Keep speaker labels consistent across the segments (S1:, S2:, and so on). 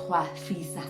S1: Fisa.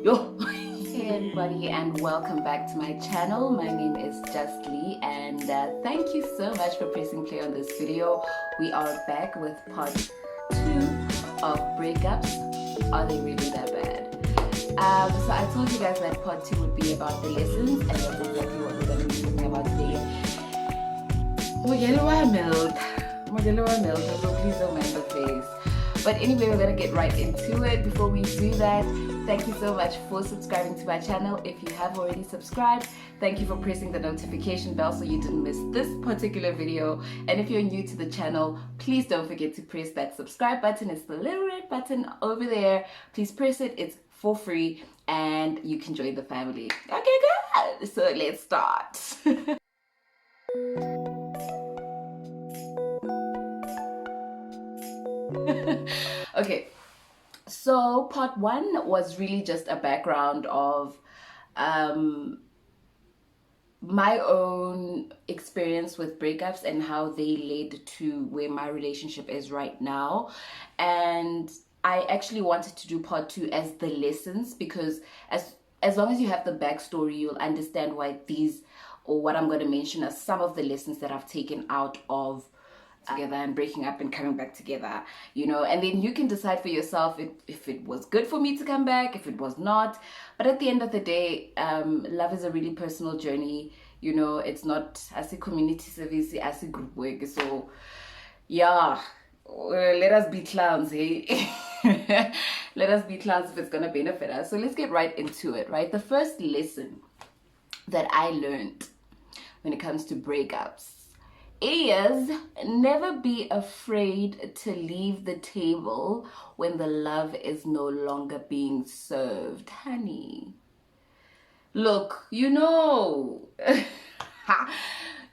S1: Yo! Hey everybody, and welcome back to my channel. My name is Just Lee, and thank you so much for pressing play on this video. We are back with part 2 of breakups. Are they really that bad? So I told you guys that part 2 would be about the lessons, and that's exactly what we're going to be talking about today. Milk, so please don't mind the face. But anyway, we're gonna get right into it. Before we do that, thank you so much for subscribing to my channel. If you have already subscribed, thank you for pressing the notification bell so you didn't miss this particular video. And if you're new to the channel, please don't forget to press that subscribe button. It's the little red button over there. Please press it. It's for free and you can join the family. Okay, good. So let's start. Okay, so part 1 was really just a background of my own experience with breakups and how they led to where my relationship is right now. And I actually wanted to do part 2 as the lessons, because as long as you have the backstory, you'll understand why these, or what I'm going to mention, are some of the lessons that I've taken out of together and breaking up and coming back together, you know. And then you can decide for yourself if it was good for me to come back, if it was not. But at the end of the day, love is a really personal journey, you know. It's not as a community service, as a group work. So yeah, let us be clowns, hey. Let us be clowns if it's gonna benefit us. So let's get right into it, right? The first lesson that I learned when it comes to breakups is never be afraid to leave the table when the love is no longer being served, honey. Look, you know,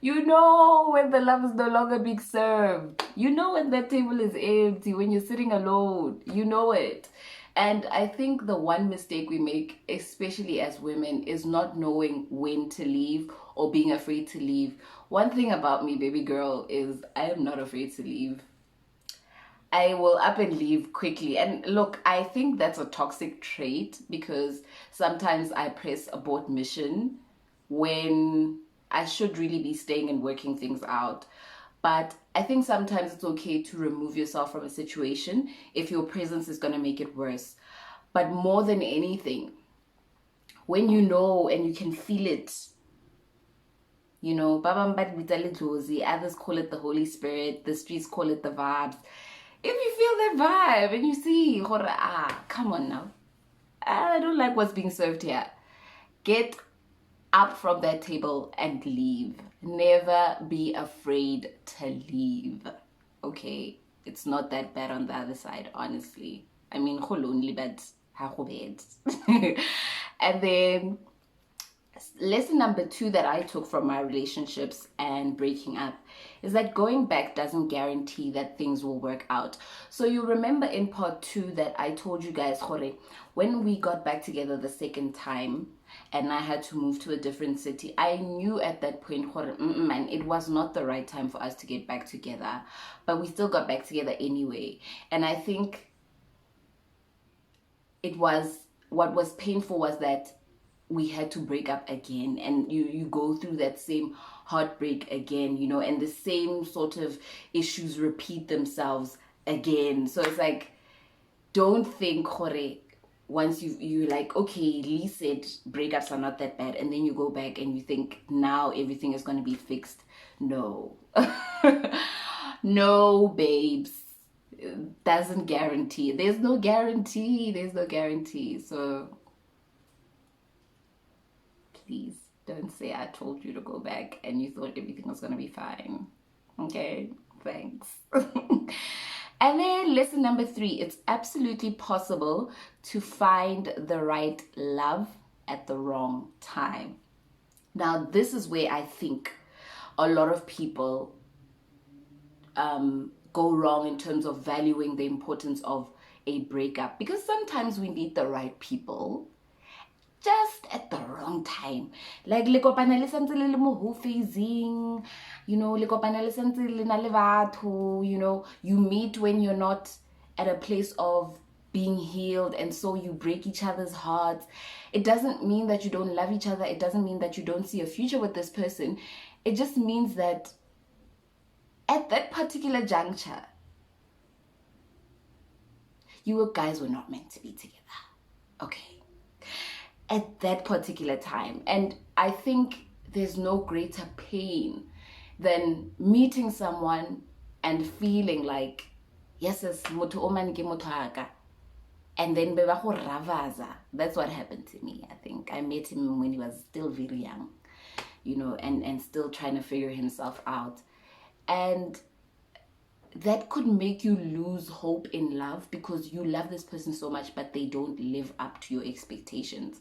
S1: you know when the love is no longer being served. You know when that table is empty, when you're sitting alone. You know it. And I think the one mistake we make, especially as women, is not knowing when to leave or being afraid to leave. One thing about me, baby girl, is I am not afraid to leave. I will up and leave quickly. And look, I think that's a toxic trait, because sometimes I press abort mission when I should really be staying and working things out. But I think sometimes it's okay to remove yourself from a situation if your presence is going to make it worse. But more than anything, when you know and you can feel it, you know, others call it the Holy Spirit, the streets call it the vibes. If you feel that vibe and you see, come on now, I don't like what's being served here, get up from that table and leave. Never be afraid to leave. Okay, it's not that bad on the other side, honestly. I mean, lonely, but and then lesson number 2 that I took from my relationships and breaking up is that going back doesn't guarantee that things will work out. So you remember in part 2 that I told you guys, when we got back together the second time and I had to move to a different city, I knew at that point, man, it was not the right time for us to get back together. But we still got back together anyway. And I think what was painful was that we had to break up again, and you go through that same heartbreak again, you know, and the same sort of issues repeat themselves again. So it's like, don't think once you like, okay, Lee said breakups are not that bad, and then you go back and you think now everything is going to be fixed. No. No, babes. Doesn't guarantee. There's no guarantee. So please don't say I told you to go back and you thought everything was going to be fine. Okay, thanks. And then lesson number 3, it's absolutely possible to find the right love at the wrong time. Now, this is where I think a lot of people go wrong in terms of valuing the importance of a breakup, because sometimes we meet the right people just at the wrong time. Like, le kopana le santse le le mo ho phasing, you know, le kopana le santse le na le batho, you know, you meet when you're not at a place of being healed, and so you break each other's hearts. It doesn't mean that you don't love each other. It doesn't mean that you don't see a future with this person. It just means that at that particular juncture, you guys were not meant to be together. Okay. At that particular time. And I think there's no greater pain than meeting someone and feeling like, yes, motho o man ke motho aka. And then beba go ravaza. That's what happened to me. I think I met him when he was still very young, and still trying to figure himself out. And that could make you lose hope in love because you love this person so much, but they don't live up to your expectations.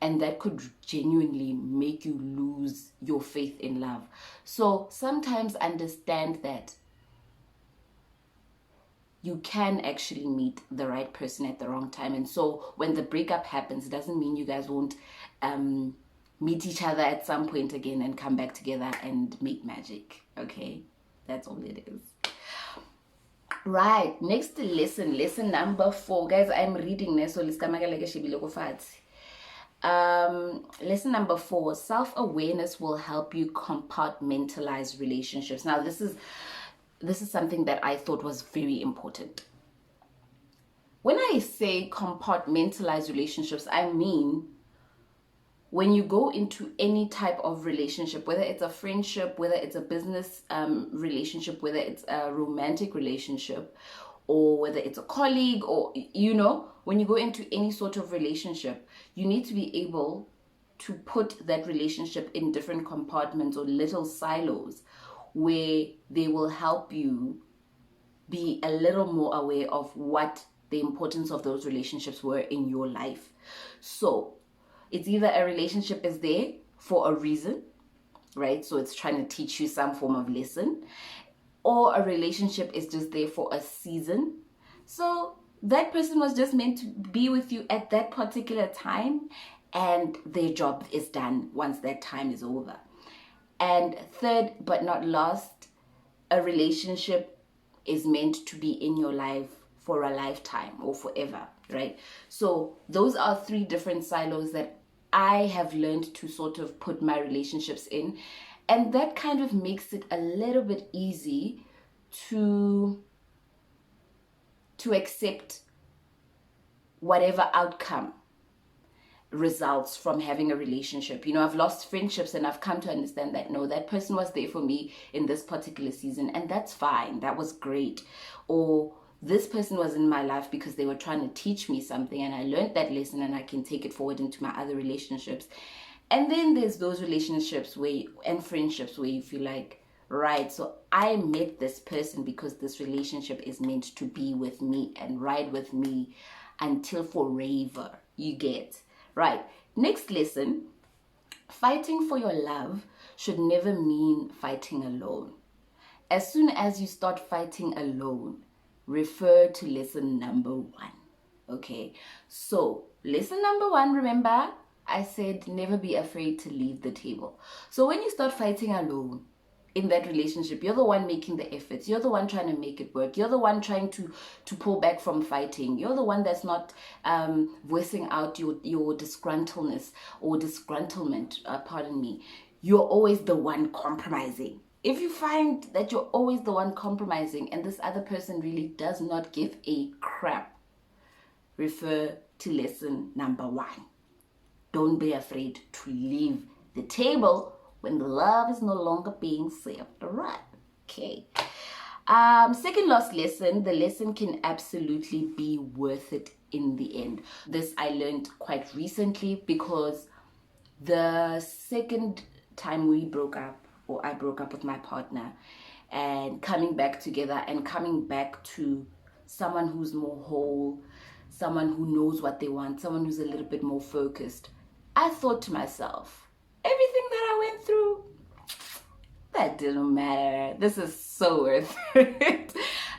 S1: And that could genuinely make you lose your faith in love. So sometimes understand that you can actually meet the right person at the wrong time. And so when the breakup happens, it doesn't mean you guys won't meet each other at some point again and come back together and make magic. Okay, that's all it is. Right, next lesson number 4. Guys, I'm reading this, so lesson number 4, self-awareness will help you compartmentalize relationships. Now, this is something that I thought was very important. When I say compartmentalize relationships, I mean when you go into any type of relationship, whether it's a friendship, whether it's a business relationship, whether it's a romantic relationship, or whether it's a colleague, or, when you go into any sort of relationship, you need to be able to put that relationship in different compartments or little silos where they will help you be a little more aware of what the importance of those relationships were in your life. So it's either a relationship is there for a reason, right? So it's trying to teach you some form of lesson, or a relationship is just there for a season. So that person was just meant to be with you at that particular time, and their job is done once that time is over. And third, but not last, a relationship is meant to be in your life for a lifetime or forever, right? So those are 3 different silos that I have learned to sort of put my relationships in. And that kind of makes it a little bit easy to accept whatever outcome results from having a relationship. I've lost friendships and I've come to understand that, no, that person was there for me in this particular season, and that's fine. That was great. Or this person was in my life because they were trying to teach me something, and I learned that lesson and I can take it forward into my other relationships. And then there's those relationships and friendships where you feel like, right, so I met this person because this relationship is meant to be with me and ride with me until forever. You get, right? Next lesson, fighting for your love should never mean fighting alone. As soon as you start fighting alone, refer to lesson number 1. Okay, so lesson number 1, remember, I said never be afraid to leave the table. So when you start fighting alone in that relationship, you're the one making the efforts. You're the one trying to make it work. You're the one trying to pull back from fighting. You're the one that's not voicing out your disgruntledness or disgruntlement, You're always the one compromising. If you find that you're always the one compromising and this other person really does not give a crap, refer to lesson number 1. Don't be afraid to leave the table when the love is no longer being served. All right. Okay. Second last lesson, the lesson can absolutely be worth it in the end. This I learned quite recently because the second time we broke up, or I broke up with my partner, and coming back together and coming back to someone who's more whole, someone who knows what they want, someone who's a little bit more focused, I thought to myself, everything that I went through, that didn't matter. This is so worth it.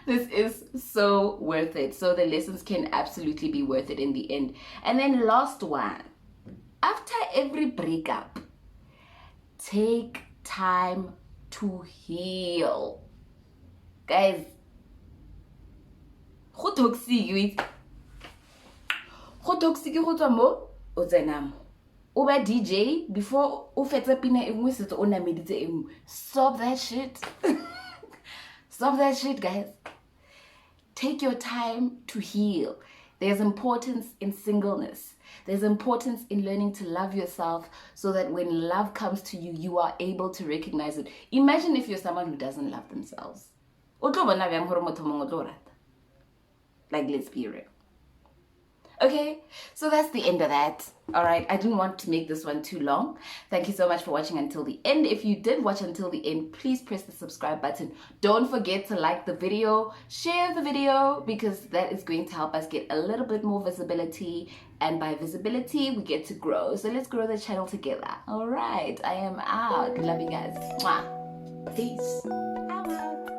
S1: This is so worth it. So the lessons can absolutely be worth it in the end. And then last one, after every breakup, take time to heal. Guys, go toxic. go toxic go tswa mo o tsena mo o ba DJ before o fetsa pina e nngwe setso o nameditse e nngwe. Stop that shit. Stop that shit, guys. Take your time to heal. There's importance in singleness. There's importance in learning to love yourself so that when love comes to you, you are able to recognize it. Imagine if you're someone who doesn't love themselves. Like, let's be real. Okay, so that's the end of that. All right, I didn't want to make this one too long. Thank you so much for watching until the end. If you did watch until the end, please press the subscribe button. Don't forget to like the video, share the video, because that is going to help us get a little bit more visibility. And by visibility, we get to grow. So let's grow the channel together. All right, I am out. Love you guys. Mwah. Peace. I'm out.